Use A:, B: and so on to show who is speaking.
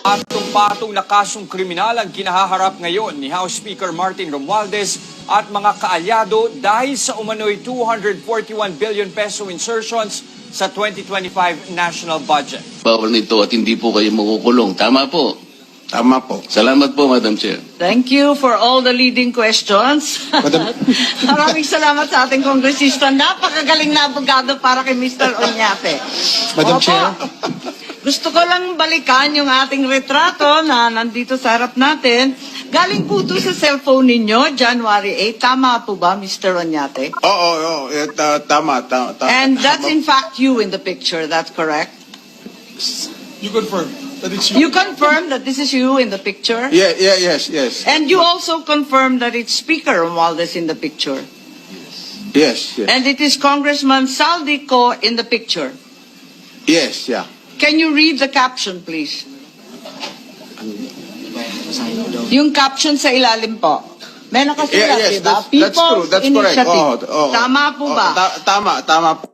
A: Patong-patong na kasong kriminal ang kinahaharap ngayon ni House Speaker Martin Romualdez at mga kaalyado dahil sa umano'y 241 billion peso insertions sa 2025 national budget.
B: Bawal nito at hindi po kayo makukulong. Tama po.
C: Tama po.
B: Salamat po, Madam Chair.
D: Thank you for all the leading questions. Maraming salamat sa ating kongresista. Napakagaling na abogado para kay Mr. Oñate.
C: Madam
D: Opo.
C: Chair.
D: Gusto ko lang balikan yung ating retrato na nandito sa harap natin. Galing po ito sa cellphone ninyo, January 8. Tama po ba, Mr. Oñate?
C: Oo. Tama.
D: And that's in fact you in the picture, that's correct?
C: You confirm that it's you?
D: You confirm that this is you in the picture?
C: Yes.
D: And you also confirm that it's Speaker Romualdez in the picture?
C: Yes.
D: And it is Congressman Saldico in the picture?
C: Yes, yeah.
D: Can you read the caption, please? Yung caption sa ilalim po. May nakasulat,
C: Yes,
D: diba?
C: that's true. That's correct.
D: Initiative. Tama po ba?
C: Tama po.